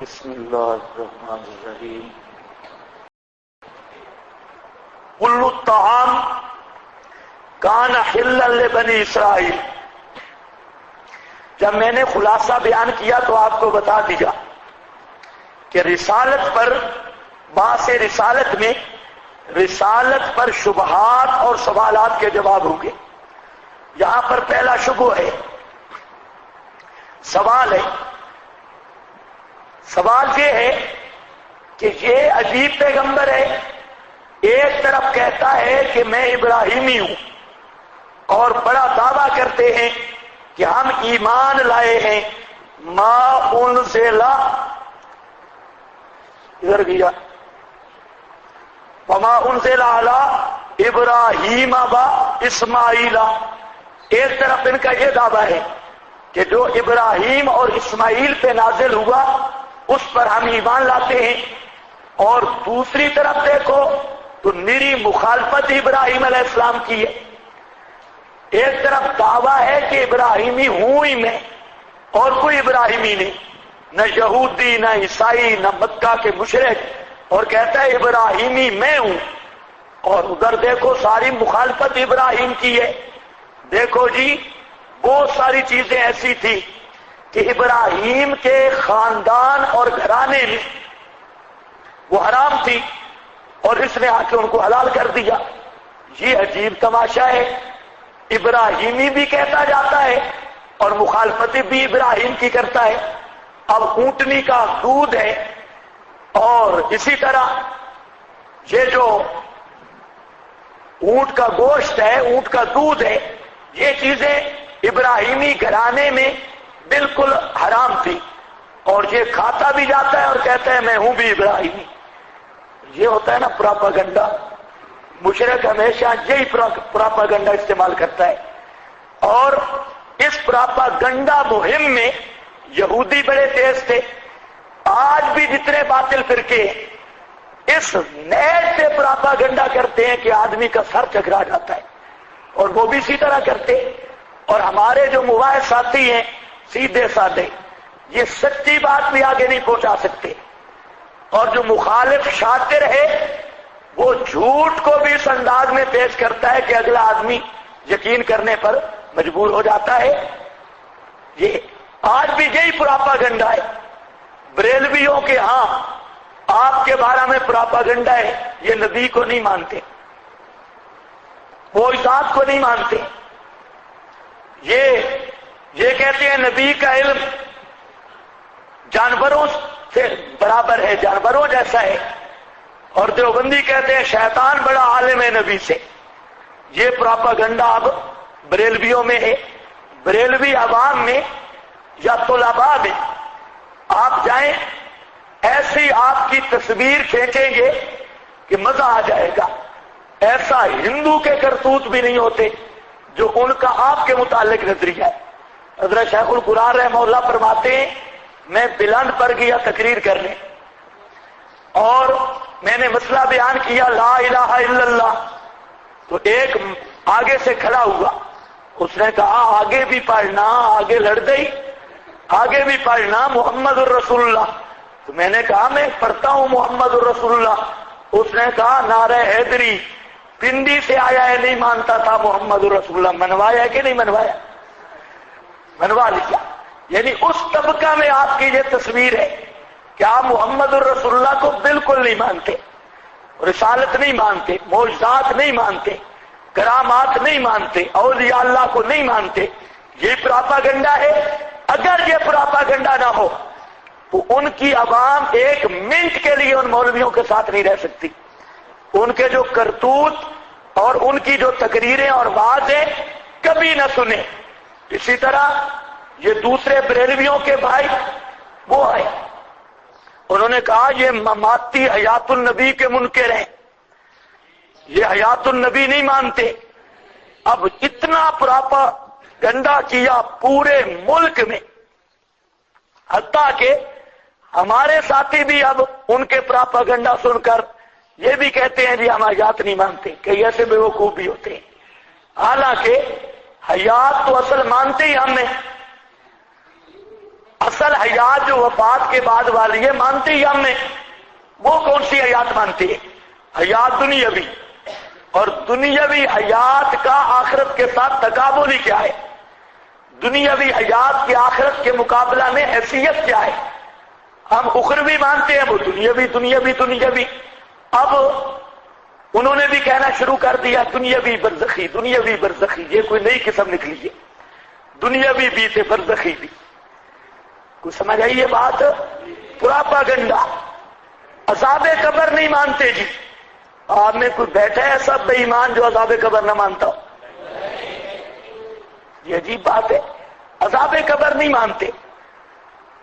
بسم اللہ الرحمن الرحیم۔ کل الطعام کان حلا لبنی اسرائیل۔ جب میں نے خلاصہ بیان کیا تو آپ کو بتا دیا کہ رسالت پر باعث رسالت میں رسالت پر شبہات اور سوالات کے جواب ہوں گے۔ یہاں پر پہلا شبہ ہے، سوال ہے۔ سوال یہ ہے کہ یہ عجیب پیغمبر ہے، ایک طرف کہتا ہے کہ میں ابراہیمی ہوں اور بڑا دعویٰ کرتے ہیں کہ ہم ایمان لائے ہیں ما انزل ادھر گیا وما انزل علی ابراہیم و اسماعیل۔ ایک طرف ان کا یہ دعویٰ ہے کہ جو ابراہیم اور اسماعیل پہ نازل ہوا اس پر ہم ایمان لاتے ہیں، اور دوسری طرف دیکھو تو نری مخالفت ابراہیم علیہ السلام کی ہے۔ ایک طرف دعویٰ ہے کہ ابراہیمی ہوں ہی میں اور کوئی ابراہیمی نہیں، نہ یہودی نہ عیسائی نہ مکہ کے مشرک، اور کہتا ہے ابراہیمی میں ہوں، اور ادھر دیکھو ساری مخالفت ابراہیم کی ہے۔ دیکھو جی بہت ساری چیزیں ایسی تھی کہ ابراہیم کے خاندان اور گھرانے میں وہ حرام تھی اور اس نے آ کے ان کو حلال کر دیا۔ یہ عجیب تماشا ہے، ابراہیمی بھی کہتا جاتا ہے اور مخالفت بھی ابراہیم کی کرتا ہے۔ اب اونٹنی کا دودھ ہے اور اسی طرح یہ جو اونٹ کا گوشت ہے، اونٹ کا دودھ ہے، یہ چیزیں ابراہیمی گھرانے میں بالکل حرام تھی، اور یہ کھاتا بھی جاتا ہے اور کہتا ہے میں ہوں بھی ابراہیمی۔ یہ ہوتا ہے نا پراپاگنڈا، مشرک ہمیشہ یہی پراپاگنڈا استعمال کرتا ہے، اور اس پراپاگنڈا مہم میں یہودی بڑے تیز تھے۔ آج بھی جتنے باطل فرقے اس نیٹ سے پراپاگنڈا کرتے ہیں کہ آدمی کا سر چکرا جاتا ہے، اور وہ بھی اسی طرح کرتے۔ اور ہمارے جو مباحث ساتھی ہیں سیدھے سادے، یہ سچی بات بھی آگے نہیں پہنچا سکتے، اور جو مخالف شاطر ہے وہ جھوٹ کو بھی اس انداز میں پیش کرتا ہے کہ اگلا آدمی یقین کرنے پر مجبور ہو جاتا ہے۔ یہ آج بھی یہی پراپاگنڈا ہے۔ بریلویوں کے ہاں آپ کے بارے میں پراپاگنڈا ہے، یہ نبی کو نہیں مانتے، وہ ذات کو نہیں مانتے، یہ کہتے ہیں نبی کا علم جانوروں سے برابر ہے، جانوروں جیسا ہے، اور دیوبندی کہتے ہیں شیطان بڑا عالم ہے نبی سے۔ یہ پراپاگنڈا اب بریلویوں میں ہے۔ بریلوی عوام میں یا طلباء میں آپ جائیں، ایسی آپ کی تصویر کھینچیں گے کہ مزہ آ جائے گا۔ ایسا ہندو کے کرتوت بھی نہیں ہوتے جو ان کا آپ کے متعلق نظریہ ہے۔ حضرت شیخ القرآن رحمہ اللہ فرماتے ہیں میں بلند پر گیا تقریر کرنے، اور میں نے مسئلہ بیان کیا لا الہ الا اللہ، تو ایک آگے سے کھڑا ہوا، اس نے کہا آگے بھی پڑھنا، آگے لڑ گئی، آگے بھی پڑھنا محمد الرسول اللہ۔ تو میں نے کہا میں پڑھتا ہوں محمد الرسول اللہ۔ اس نے کہا نعرہ حیدری پنڈی سے آیا ہے، نہیں مانتا تھا محمد الرسول اللہ۔ منوایا ہے کہ نہیں منوایا؟ منوا لیا۔ یعنی اس طبقہ میں آپ کی یہ تصویر ہے کہ آپ محمد الرسول اللہ کو بالکل نہیں مانتے، رسالت نہیں مانتے، معجزات نہیں مانتے، کرامات نہیں مانتے، اولیاء اللہ کو نہیں مانتے۔ یہ پراپاگنڈا ہے۔ اگر یہ پراپاگنڈا نہ ہو تو ان کی عوام ایک منٹ کے لیے ان مولویوں کے ساتھ نہیں رہ سکتی۔ ان کے جو کرتوت اور ان کی جو تقریریں اور وعظیں کبھی نہ سنیں۔ اسی طرح یہ دوسرے بریلویوں کے بھائی وہ آئے، انہوں نے کہا یہ مماتی حیات النبی کے منکر ہیں، یہ حیات النبی نہیں مانتے۔ اب اتنا پراپاگنڈا کیا پورے ملک میں، حتیٰ کہ ہمارے ساتھی بھی اب ان کے پراپاگنڈا سن کر یہ بھی کہتے ہیں جی ہم حیات نہیں مانتے۔ کئی ایسے بیوقوف بھی ہوتے ہیں، حالانکہ حیات تو اصل مانتے ہی ہم نے، اصل حیات جو وفات کے بعد والی ہے مانتے ہی ہم نے، وہ کون سی حیات مانتے ہیں؟ حیات دنیاوی، اور دنیاوی حیات کا آخرت کے ساتھ تقابل ہی کیا ہے؟ دنیاوی حیات کی آخرت کے مقابلہ میں حیثیت کیا ہے؟ ہم اخروی مانتے ہیں، وہ دنیاوی دنیاوی دنیاوی۔ اب انہوں نے بھی کہنا شروع کر دیا دنیاوی برزخی، دنیاوی برزخی، یہ کوئی نئی قسم نکلی ہے، دنیاوی بھی تھے برزخی بھی۔ کچھ سمجھ آئی یہ بات؟ پراپاگنڈا۔ عذاب قبر نہیں مانتے جی، آپ میں کوئی بیٹھا ہے سب بے ایمان جو عذاب قبر نہ مانتا ہو؟ یہ عجیب بات ہے، عذاب قبر نہیں مانتے۔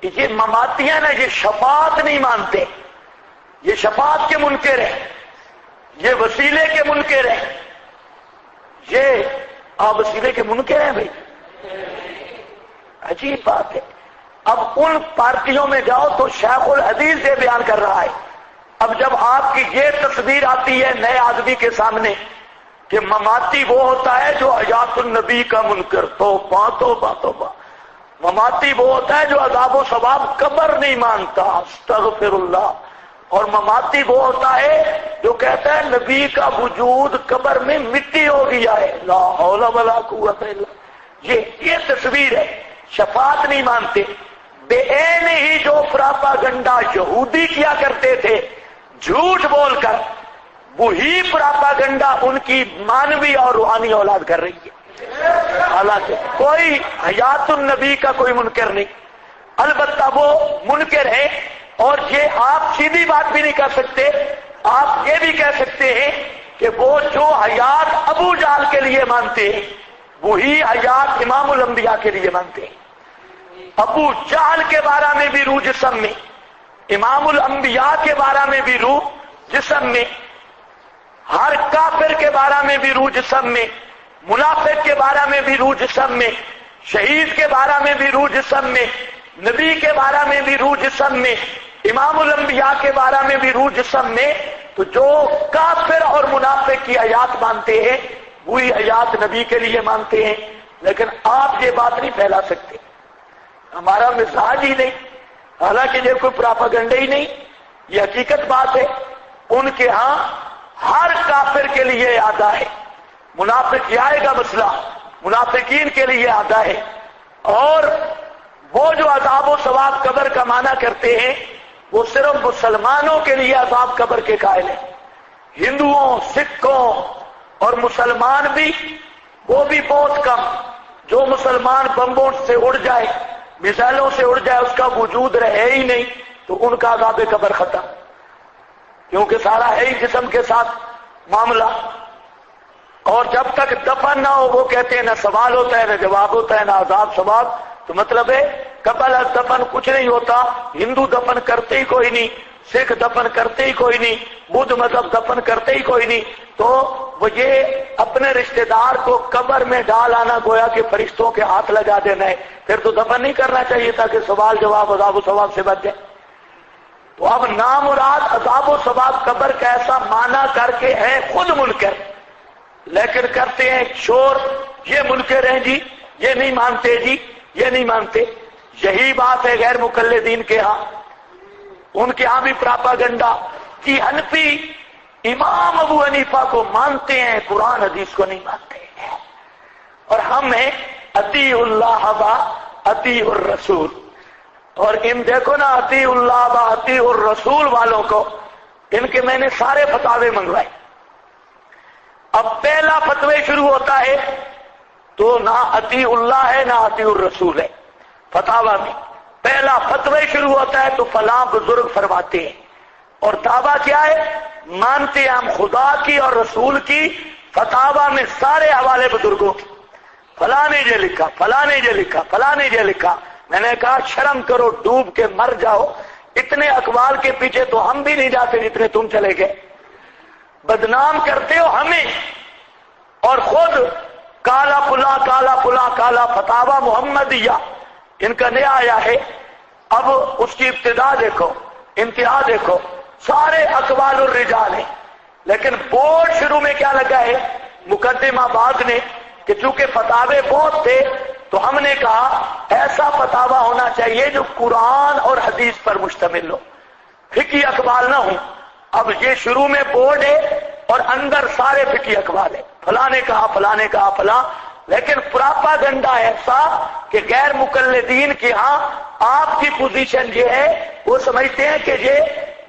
یہ مماتی ہیں نا، یہ شفاعت نہیں مانتے، یہ شفاعت کے منکر ہیں، یہ وسیلے کے منکر ہیں، یہ آپ وسیلے کے منکر ہیں بھائی، عجیب بات ہے۔ اب ان پارٹیوں میں جاؤ تو شیخ الحدیث یہ بیان کر رہا ہے، اب جب آپ کی یہ تصویر آتی ہے نئے آدمی کے سامنے کہ مماتی وہ ہوتا ہے جو حیات النبی کا منکر، توبہ توبہ توبہ، مماتی وہ ہوتا ہے جو عذاب و ثواب قبر نہیں مانتا، استغفر اللہ، اور مماتی وہ ہوتا ہے جو کہتا ہے نبی کا وجود قبر میں مٹی ہو گیا ہے، لا حول ولا قوت الا باللہ۔ یہ تصویر ہے، شفاعت نہیں مانتے۔ بے عین ہی جو پراپاگنڈا یہودی کیا کرتے تھے جھوٹ بول کر، وہی پراپاگنڈا ان کی مانوی اور روحانی اولاد کر رہی ہے۔ حالانکہ کوئی حیات النبی کا کوئی منکر نہیں، البتہ وہ منکر ہے، اور یہ آپ سیدھی بات بھی نہیں کر سکتے، آپ یہ بھی کہہ سکتے ہیں کہ وہ جو حیات ابو جہل کے لیے مانتے ہیں وہی حیات امام الانبیاء کے لیے مانتے ہیں۔ ابو جہل کے بارے میں بھی روح جسم میں، امام الانبیاء کے بارے میں بھی روح جسم میں، ہر کافر کے بارے میں بھی روح جسم میں، منافق کے بارے میں بھی روح جسم میں، شہید کے بارے میں بھی روح جسم میں، نبی کے بارے میں بھی روح جسم میں، امام الانبیاء کے بارے میں بھی روح جسم میں۔ تو جو کافر اور منافق کی حیات مانتے ہیں وہی حیات نبی کے لیے مانتے ہیں، لیکن آپ یہ بات نہیں پھیلا سکتے، ہمارا مزاج ہی نہیں، حالانکہ یہ کوئی پراپاگنڈا ہی نہیں، یہ حقیقت بات ہے۔ ان کے ہاں ہر کافر کے لیے آدھا ہے، منافق یہ آئے گا مسئلہ، منافقین کے لیے آدھا ہے، اور وہ جو عذاب و ثواب قبر کا معنی کرتے ہیں وہ صرف مسلمانوں کے لیے عذاب قبر کے قائل ہیں، ہندوؤں، سکھوں اور مسلمان بھی، وہ بھی بہت کم، جو مسلمان بمبوں سے اڑ جائے، میزائلوں سے اڑ جائے، اس کا وجود رہے ہی نہیں تو ان کا عذاب قبر ختم، کیونکہ سارا ہے ہی جسم کے ساتھ معاملہ، اور جب تک دفن نہ ہو وہ کہتے ہیں نہ سوال ہوتا ہے نہ جواب ہوتا ہے نہ عذاب ثواب، تو مطلب ہے قبل از دفن کچھ نہیں ہوتا، ہندو دفن کرتے ہی کوئی نہیں، سکھ دفن کرتے ہی کوئی نہیں، بدھ مذہب دفن کرتے ہی کوئی نہیں، تو وہ یہ اپنے رشتہ دار کو قبر میں ڈال آنا گویا کہ فرشتوں کے ہاتھ لگا دینا ہے، پھر تو دفن نہیں کرنا چاہیے تاکہ سوال جواب عذاب و ثواب سے بچ جائے۔ تو اب نامراد عذاب و ثواب قبر کا ایسا معنی کر کے ہے خود منکر، لیکن کرتے ہیں شور، یہ منکر ہیں جی، یہ نہیں مانتے جی، یہ نہیں مانتے۔ یہی بات ہے غیر مقلدین کے ہاں، ان کے ہاں بھی پراپاگنڈا کی حنفی امام ابو حنیفہ کو مانتے ہیں، قرآن حدیث کو نہیں مانتے ہیں، اور ہم ہیں اطیع اللہ و اطیع الرسول، اور ان دیکھو نا اطیع اللہ و اطیع الرسول والوں کو ان کے میں نے سارے فتاوے منگوائے۔ اب پہلا فتوے شروع ہوتا ہے تو نہ اطیع اللہ ہے نہ اطیع الرسول ہے، فتاوا میں پہلا فتوے شروع ہوتا ہے تو فلاں بزرگ فرماتے ہیں، اور دعویٰ کیا ہے؟ مانتے ہیں ہم خدا کی اور رسول کی، فتاوا میں سارے حوالے بزرگوں کی، فلاں نے یہ لکھا، فلاں نے یہ لکھا، فلاں نے یہ لکھا۔ میں نے کہا شرم کرو، ڈوب کے مر جاؤ، اتنے اقوال کے پیچھے تو ہم بھی نہیں جاتے جتنے تم چلے گئے، بدنام کرتے ہو ہمیں، اور خود کالا پلا کالا پلا کالا فتاوا محمدیہ ان کا نیا آیا ہے۔ اب اس کی ابتدا دیکھو، انتہا دیکھو، سارے اقوال الرجال ہیں، لیکن بورڈ شروع میں کیا لگا ہے؟ مقدمہ بعد نے کہ چونکہ فتاوے بہت تھے تو ہم نے کہا ایسا فتاوا ہونا چاہیے جو قرآن اور حدیث پر مشتمل ہو، فقہی اقوال نہ ہوں۔ اب یہ شروع میں بورڈ ہے اور اندر سارے فقہی اقوال ہے، فلاں نے کہا فلاں نے کہا فلاں، لیکن پراپاگنڈا ایسا کہ غیر مقلدین کے ہاں آپ کی پوزیشن یہ ہے، وہ سمجھتے ہیں کہ یہ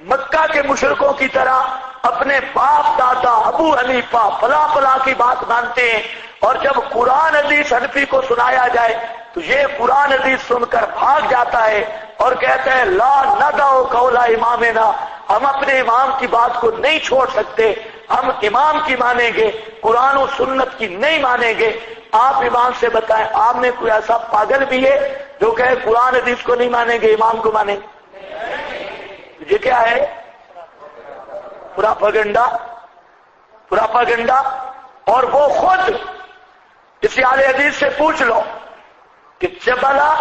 مکہ کے مشرکوں کی طرح اپنے باپ دادا ابو حنیفہ فلاں فلاں کی بات مانتے ہیں، اور جب قرآن حدیث حنفی کو سنایا جائے تو یہ قرآن حدیث سن کر بھاگ جاتا ہے اور کہتا ہے لا ندعو قول امامنا، ہم اپنے امام کی بات کو نہیں چھوڑ سکتے، ہم امام کی مانیں گے، قرآن و سنت کی نہیں مانیں گے۔ آپ امام سے بتائیں آپ میں کوئی ایسا پاگل بھی ہے جو کہے قرآن حدیث کو نہیں مانیں گے امام کو مانیں گے؟ یہ کیا ہے؟ پراپاگنڈا، پراپاگنڈا۔ اور وہ خود کسی اہل حدیث سے پوچھ لو کہ چبلا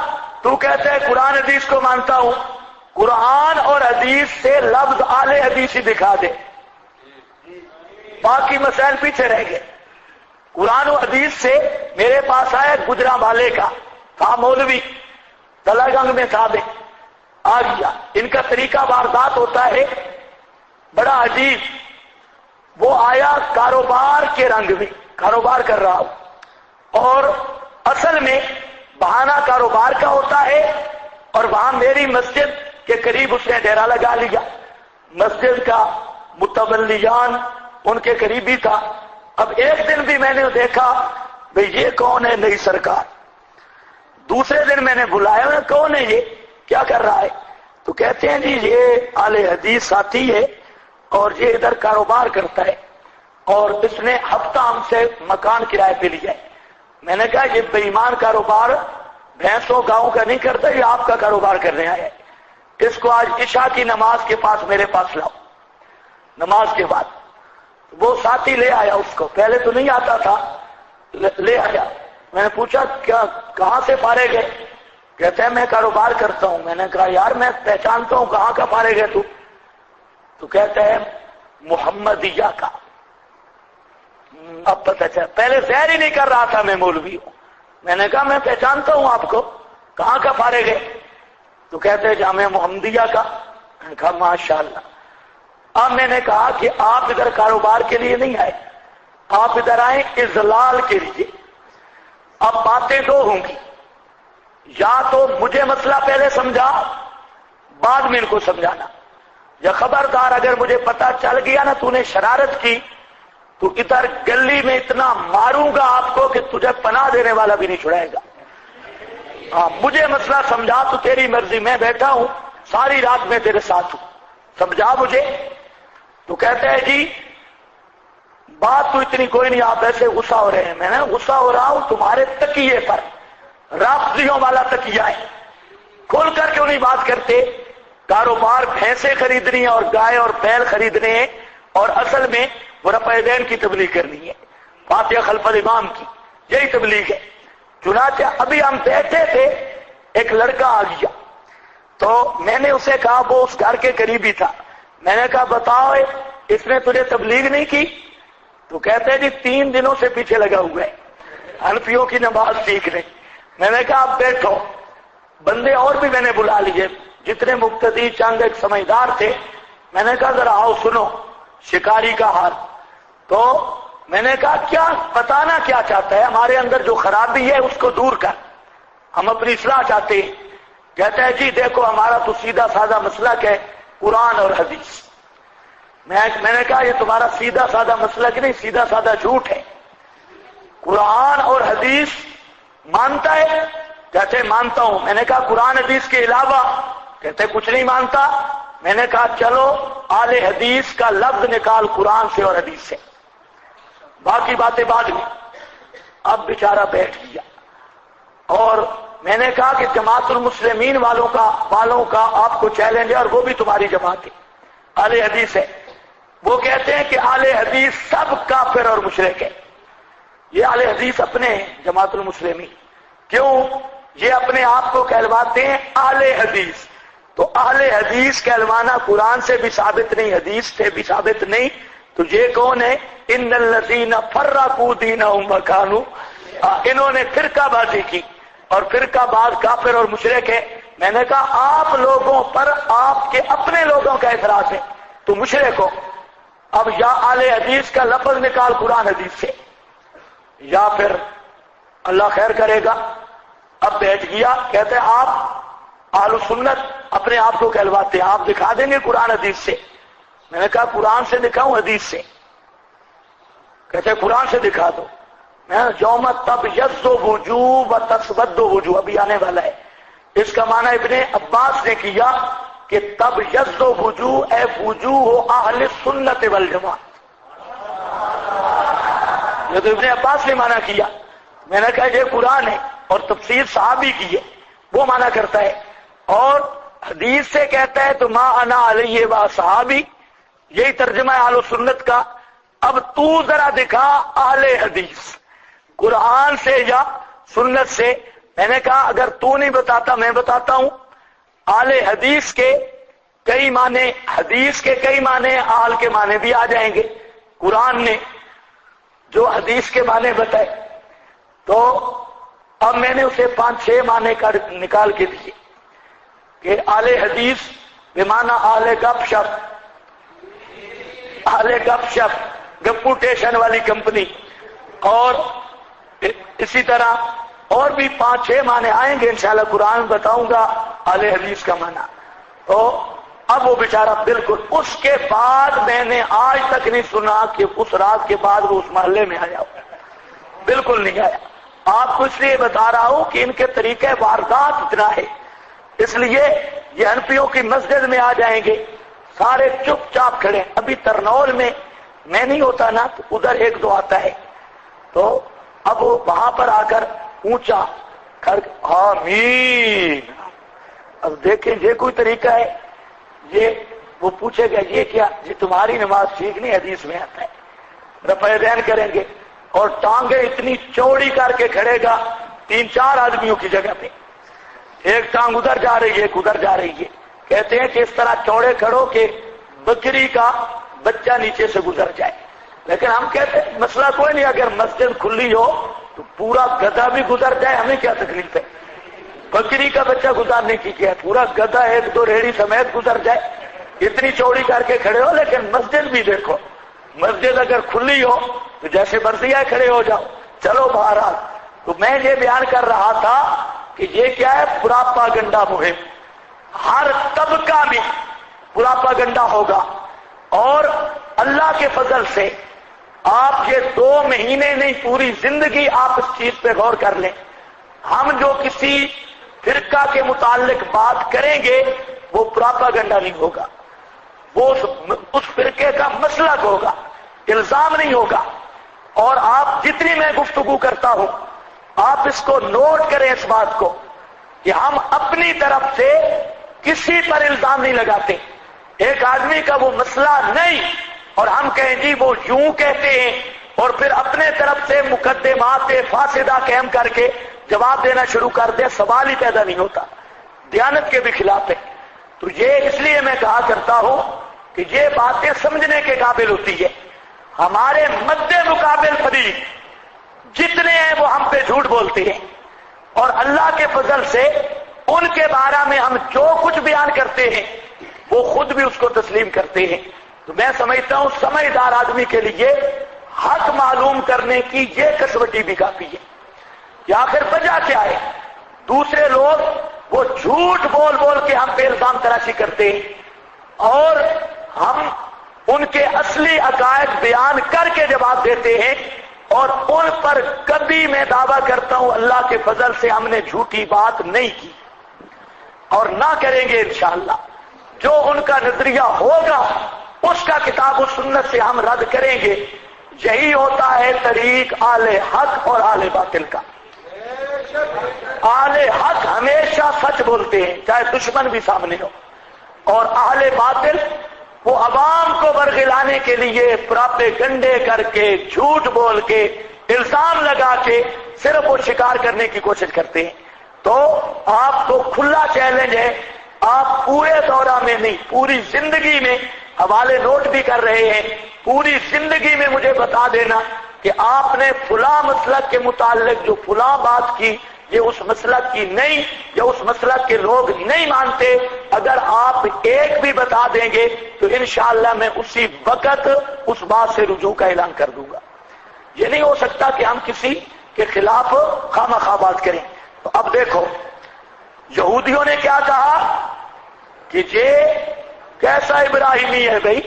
تو کہتے ہے قرآن حدیث کو مانتا ہوں، قرآن اور حدیث سے لفظ اہل حدیث ہی دکھا دے، باقی مسائل پیچھے رہ گئے۔ قرآن و حدیث سے میرے پاس آیا گجرا والے کا تھا مولوی، تلا گنگ میں تھا، آ گیا۔ ان کا طریقہ واردات ہوتا ہے بڑا عجیب، وہ آیا کاروبار کے رنگ میں، کاروبار کر رہا ہوں، اور اصل میں بہانہ کاروبار کا ہوتا ہے، اور وہاں میری مسجد کے قریب اس نے ڈیرا لگا لیا، مسجد کا متولیان ان کے قریبی تھا۔ اب ایک دن بھی میں نے دیکھا بھئی یہ کون ہے نئی سرکار، دوسرے دن میں نے بلایا کون ہے یہ، کیا کر رہا ہے؟ تو کہتے ہیں جی یہ اہل حدیث ساتھی ہے اور یہ ادھر کاروبار کرتا ہے، اور اس نے ہفتہ ہم سے مکان کرائے پہ لیا ہے۔ میں نے کہا یہ بے ایمان کاروبار بھینسوں گاؤں کا نہیں کرتا، یہ آپ کا کاروبار کرنے آیا ہے، اس کو آج عشاء کی نماز کے پاس میرے پاس لاؤ۔ نماز کے بعد وہ ساتھی لے آیا اس کو، پہلے تو نہیں آتا تھا، لے آیا۔ میں نے پوچھا کیا کہاں سے فارغ ہے؟ کہتے ہیں میں کاروبار کرتا ہوں۔ میں نے کہا یار میں پہچانتا ہوں کہاں کا فارغ ہے تو کہتا ہے محمدیہ کا۔ اب پتہ چلا، پہلے ظاہر ہی نہیں کر رہا تھا میں مولوی ہوں۔ میں نے کہا میں پہچانتا ہوں آپ کو، کہاں کا فارغ ہے؟ تو کہتے ہیں جامعہ محمدیہ کا۔ میں نے کہا ماشاءاللہ۔ اب میں نے کہا کہ آپ ادھر کاروبار کے لیے نہیں آئے، آپ ادھر آئے اضلال کے لیے۔ اب باتیں دو ہوں گی، یا تو مجھے مسئلہ پہلے سمجھا بعد میں ان کو سمجھانا، یا خبردار اگر مجھے پتا چل گیا نا تو نے شرارت کی تو ادھر گلی میں اتنا ماروں گا آپ کو کہ تجھے پناہ دینے والا بھی نہیں چھڑائے گا۔ ہاں مجھے مسئلہ سمجھا تو تیری مرضی، میں بیٹھا ہوں ساری رات میں تیرے ساتھ ہوں، سمجھا مجھے۔ تو کہتے ہیں جی بات تو اتنی کوئی نہیں، آپ ایسے غصہ ہو رہے ہیں۔ میں نے غصہ ہو رہا ہوں تمہارے تکیے پر، رافضیوں والا تکیہ ہے، کھول کر کیوں نہیں بات کرتے؟ کاروبار بھینسیں خریدنی ہے اور گائے اور بیل خریدنے ہیں، اور اصل میں وہ رفع دین کی تبلیغ کرنی ہے، فاتحہ خلف الامام کی، یہی تبلیغ ہے۔ چنانچہ ابھی ہم بیٹھے تھے، ایک لڑکا آ گیا، تو میں نے اسے کہا، وہ اس گھر کے قریبی تھا، میں نے کہا بتاؤ اس نے تجھے تبلیغ نہیں کی؟ تو کہتے ہیں جی 3 دنوں سے پیچھے لگا ہوا ہے حنفیوں کی نماز سیکھنے۔ میں نے کہا آپ بیٹھو، بندے اور بھی میں نے بلا لیے، جتنے مقتدی چند ایک سمجھدار تھے۔ میں نے کہا ذرا آؤ سنو شکاری کا حال۔ تو میں نے کہا کیا بتانا کیا چاہتا ہے؟ ہمارے اندر جو خرابی ہے اس کو دور کر، ہم اپنی اصلاح چاہتے ہیں۔ کہتا ہے جی دیکھو ہمارا تو سیدھا سادہ مسلک ہے قرآن اور حدیث۔ میں نے کہا یہ تمہارا سیدھا سادہ مسلک نہیں، سیدھا سادہ جھوٹ ہے۔ قرآن اور حدیث مانتا ہے؟ کہتے مانتا ہوں۔ میں نے کہا قرآن حدیث کے علاوہ؟ کہتے کچھ نہیں مانتا۔ میں نے کہا چلو اہل حدیث کا لفظ نکال قرآن سے اور حدیث سے، باقی باتیں بعد میں۔ اب بیچارہ بیٹھ گیا، اور میں نے کہا کہ جماعت المسلمین والوں کا آپ کو چیلنج ہے، اور وہ بھی تمہاری جماعت ہے، اہل حدیث ہے۔ وہ کہتے ہیں کہ اہل حدیث سب کافر اور مشرک ہے۔ یہ اہل حدیث اپنے ہیں جماعت المسلمین، کیوں؟ یہ اپنے آپ کو کہلواتے ہیں اہل حدیث۔ تو اہل حدیث کہلوانا قرآن سے بھی ثابت نہیں، حدیث سے بھی ثابت نہیں، تو یہ کون ہے؟ ان الذین فرقوا دینہم وکانوا، انہوں نے فرقہ بازی کی، اور فرقہ بعض کافر اور مشرک ہے. میں نے کہا آپ لوگوں پر آپ کے اپنے لوگوں کا اعتراض ہے تو مشرک ہو. اب یا اہل حدیث کا لفظ نکال قرآن حدیث سے یا پھر اللہ خیر کرے گا. اب بیٹھ گیا کہتے آپ اہل سنت اپنے آپ کو کہلواتے ہیں, آپ دکھا دیں گے قرآن حدیث سے. میں نے کہا قرآن سے دکھاؤں حدیث سے؟ کہتے قرآن سے دکھا دو. میں یوم تب یز وجوہ و تسود وجوہ ابھی آنے والا ہے. اس کا معنی ابن عباس نے کیا کہ تب یز وجوہ اے وجوہ اہل سنت والجماعت. یہ تو ابن عباس نے معنی کیا. میں نے کہا یہ قرآن ہے اور تفسیر صحابی کی ہے, وہ معنی کرتا ہے, اور حدیث سے کہتا ہے تو ما انا علیہ و صحابی, یہی ترجمہ ہے اہل سنت کا. اب تو ذرا دکھا اہل حدیث قرآن سے یا سنت سے. میں نے کہا اگر تو نہیں بتاتا میں بتاتا ہوں. اہل حدیث کے کئی معنی, حدیث کے کئی معنی اہل کے معنی بھی آ جائیں گے. قرآن نے جو حدیث کے معنی بتائے تو اب میں نے اسے 5-6 معنی نکال کے دیے کہ اہل حدیث بمعنی اہل گپ شپ, اہل گپ شپ گپوٹیشن والی کمپنی, اور اسی طرح اور بھی 5-6 معنی آئیں گے انشاءاللہ. قرآن بتاؤں گا اہل حدیث کا معنی. تو اب وہ بیچارہ بالکل اس کے بعد میں نے آج تک نہیں سنا کہ اس رات کے بعد وہ اس محلے میں آیا ہو, بالکل نہیں آیا. آپ کو اس لیے بتا رہا ہوں کہ ان کے طریقے واردات اتنا ہے, اس لیے یہ حنفیوں کی مسجد میں آ جائیں گے سارے چپ چاپ کھڑے. ابھی ترنول میں میں نہیں ہوتا نا تو ادھر 1-2 آتا ہے, تو اب وہاں پر آ کر اونچا کر آمین. اب دیکھیں یہ کوئی طریقہ ہے؟ یہ وہ پوچھے گا یہ کیا, یہ تمہاری نماز ٹھیک نہیں, حدیث میں آتا ہے. رفع دین کریں گے اور ٹانگیں اتنی چوڑی کر کے کھڑے گا 3-4 آدمیوں کی جگہ پہ, ایک ٹانگ ادھر جا رہی ہے ایک ادھر جا رہی ہے. کہتے ہیں کہ اس طرح چوڑے کھڑو کہ بکری کا بچہ نیچے سے گزر جائے. لیکن ہم کہتے ہیں مسئلہ کوئی نہیں, اگر مسجد کھلی ہو تو پورا گدھا بھی گزر جائے, ہمیں کیا تکلیف ہے؟ بکری کا بچہ گزارنے کی کیا ہے, پورا گدھا 1-2 ریڑھی سمیت گزر جائے. اتنی چوڑی کر کے کھڑے ہو, لیکن مسجد بھی دیکھو, مسجد اگر کھلی ہو تو جیسے مرضی ہے کھڑے ہو جاؤ. چلو بہرحال, تو میں یہ بیان کر رہا تھا کہ یہ کیا ہے, پراپاگنڈا مہم. ہر طبقہ میں پراپاگنڈا ہوگا, اور اللہ کے فضل سے آپ یہ 2 مہینے نہیں پوری زندگی آپ اس چیز پہ غور کر لیں. ہم جو کسی فرقہ کے متعلق بات کریں گے وہ پراپاگنڈا نہیں ہوگا, وہ اس فرقے کا مسلک ہوگا, الزام نہیں ہوگا. اور آپ جتنی میں گفتگو کرتا ہوں آپ اس کو نوٹ کریں, اس بات کو کہ ہم اپنی طرف سے کسی پر الزام نہیں لگاتے. ایک آدمی کا وہ مسئلہ نہیں اور ہم کہیں جی وہ یوں کہتے ہیں, اور پھر اپنے طرف سے مقدمات فاسدہ قائم کر کے جواب دینا شروع کر دیں, سوال ہی پیدا نہیں ہوتا, دیانت کے بھی خلاف ہے. تو یہ اس لیے میں کہا کرتا ہوں کہ یہ باتیں سمجھنے کے قابل ہوتی ہے. ہمارے مد مقابل فریق جتنے ہیں وہ ہم پہ جھوٹ بولتے ہیں, اور اللہ کے فضل سے ان کے بارے میں ہم جو کچھ بیان کرتے ہیں وہ خود بھی اس کو تسلیم کرتے ہیں. تو میں سمجھتا ہوں سمجھدار آدمی کے لیے حق معلوم کرنے کی یہ کسوٹی بھی کافی ہے کہ آخر وجہ کیا ہے. دوسرے لوگ وہ جھوٹ بول بول کے ہم پہ الزام تراشی کرتے ہیں, اور ہم ان کے اصلی عقائد بیان کر کے جواب دیتے ہیں, اور ان پر کبھی میں دعویٰ کرتا ہوں اللہ کے فضل سے ہم نے جھوٹی بات نہیں کی اور نہ کریں گے انشاءاللہ. جو ان کا نظریہ ہوگا اس کا کتاب و سنت سے ہم رد کریں گے. یہی ہوتا ہے طریق اہل حق اور اہل باطل کا. اہل حق ہمیشہ سچ بولتے ہیں چاہے دشمن بھی سامنے ہو, اور اہل باطل وہ عوام کو برگلانے کے لیے پراپیگنڈے کر کے جھوٹ بول کے الزام لگا کے صرف وہ شکار کرنے کی کوشش کرتے ہیں. تو آپ کو کھلا چیلنج ہے, آپ پورے دورہ میں نہیں پوری زندگی میں حوالے نوٹ بھی کر رہے ہیں, پوری زندگی میں مجھے بتا دینا کہ آپ نے فلاں مسلک کے متعلق جو فلاں بات کی یہ اس مسلک کی نہیں، یا اس مسلک کے لوگ نہیں مانتے، اگر آپ ایک بھی بتا دیں گے تو انشاءاللہ میں اسی وقت اس بات سے رجوع کا اعلان کر دوں گا۔ یہ نہیں ہو سکتا کہ ہم کسی کے خلاف خواہ بات کریں۔ تو اب دیکھو یہودیوں نے کیا کہا کہ یہ کیسا ابراہیمی ہے بھائی،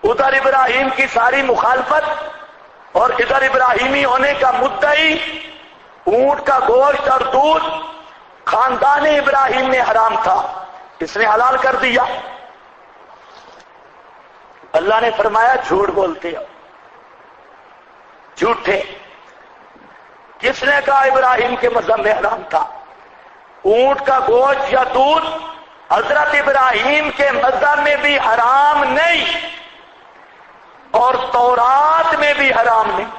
ادھر ابراہیم کی ساری مخالفت اور ادھر ابراہیمی ہونے کا مدعی، اونٹ کا گوشت اور دودھ خاندان ابراہیم میں حرام تھا، اس نے حلال کر دیا۔ اللہ نے فرمایا جھوٹ بولتے ہو، جھوٹے۔ کس نے کہا ابراہیم کے مذہب میں حرام تھا؟ اونٹ کا گوشت یا دودھ حضرت ابراہیم کے مذہب میں بھی حرام نہیں، اور تورات میں بھی حرام نہیں۔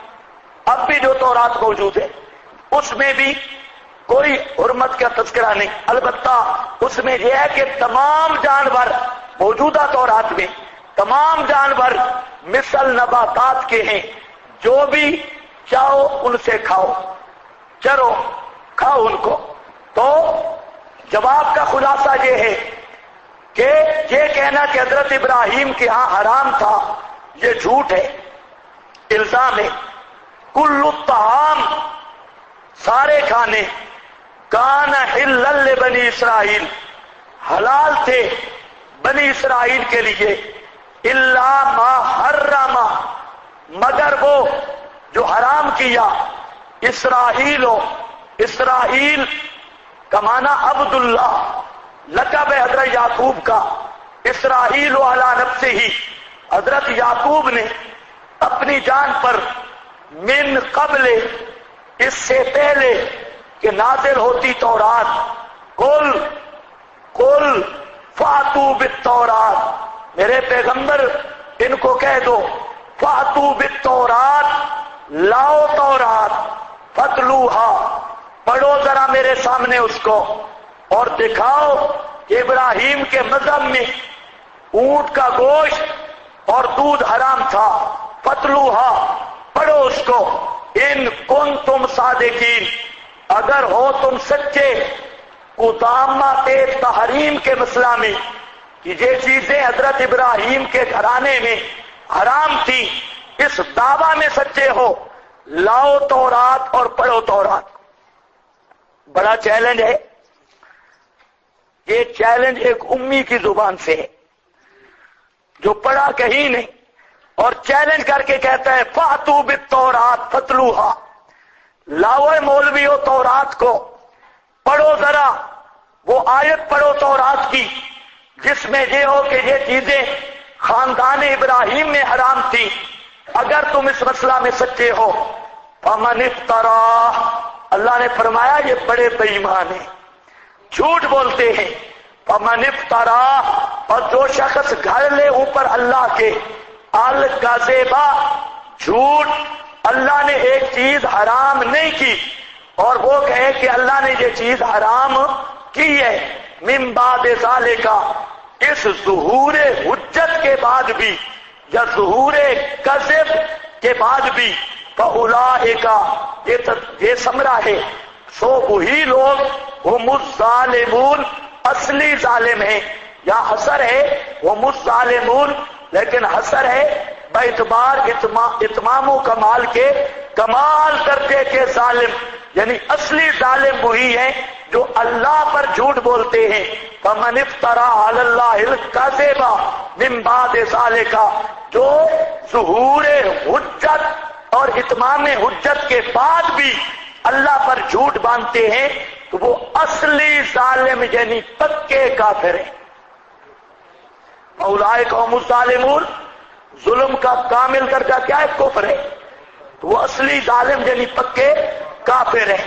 اب بھی جو تورات موجود ہے اس میں بھی کوئی حرمت کا تذکرہ نہیں، البتہ اس میں یہ ہے کہ تمام جانور، موجودہ تورات میں تمام جانور مثل نباتات کے ہیں، جو بھی چاہو ان سے کھاؤ، چرو کھاؤ ان کو۔ تو جواب کا خلاصہ یہ ہے کہ یہ کہنا کہ حضرت ابراہیم کے ہاں حرام تھا یہ جھوٹ ہے، الزام ہے۔ کل الطعام، سارے کھانے، کان حلا لبنی اسرائیل، حلال تھے بنی اسرائیل کے لیے، الا ما حرم، مگر وہ جو حرام کیا، اسرائیل کا معنی عبداللہ، لقب ہے حضرت یعقوب کا، اسرائیل علی نفسہ ہی، حضرت یعقوب نے اپنی جان پر، من قبل، اس سے پہلے کہ نازل ہوتی تورات، قل فاتو بالتورات، میرے پیغمبر ان کو کہہ دو، فاتو بالتورات، لاؤ تورات، فتلوہا، پڑھو ذرا میرے سامنے اس کو، اور دکھاؤ کہ ابراہیم کے مذہب میں اونٹ کا گوشت اور دودھ حرام تھا، فتلوہا، پڑھو اس کو، ان کنتم صادقین، اگر ہو تم سچے، قدامت تحریم کے مسئلہ میں کہ یہ چیزیں حضرت ابراہیم کے گھرانے میں حرام تھی، اس دعویٰ میں سچے ہو، لاؤ تورات اور پڑھو تورات۔ بڑا چیلنج ہے یہ، چیلنج ایک امی کی زبان سے ہے جو پڑھا کہیں نہیں، اور چیلنج کر کے کہتا ہے فاتو بالتورات فتلوہا، لاؤ مولویو تورات کو، پڑھو ذرا وہ آیت پڑھو تورات کی جس میں یہ ہو کہ یہ چیزیں خاندان ابراہیم میں حرام تھی، اگر تم اس مسئلہ میں سچے ہو۔ فمن افترا، اللہ نے فرمایا یہ بڑے بے ایمان ہیں، جھوٹ بولتے ہیں۔ فمن افترا، اور جو شخص گھڑ لے اوپر اللہ کے، الکذبا، جھوٹ، اللہ نے ایک چیز حرام نہیں کی اور وہ کہے کہ اللہ نے یہ چیز حرام کی ہے، من بعد ذالک، اس ظہور حجت کے بعد بھی یا ظہور کذب کے بعد بھی، فاولئک، یہ سمرا ہے، سو وہی لوگ، ہم الظالمون، اصلی ظالم ہیں، یا حسر ہے ہم الظالمون، لیکن حسر ہے باعتبار اتمام و کمال کے، کمال درجے کے ظالم، یعنی اصلی ظالم وہی ہیں جو اللہ پر جھوٹ بولتے ہیں۔ فمن افترا علی اللہ الکذب من بعد ذالک، جو ظہور حجت اور اتمام حجت کے بعد بھی اللہ پر جھوٹ باندھتے ہیں، تو وہ اصلی ظالم یعنی پکے کافر ہیں۔ اولئک هم الظالمون، ظلم کا کامل درجہ کیا ہے؟ کفر ہے، تو وہ اصلی ظالم یعنی پکے کافر ہیں۔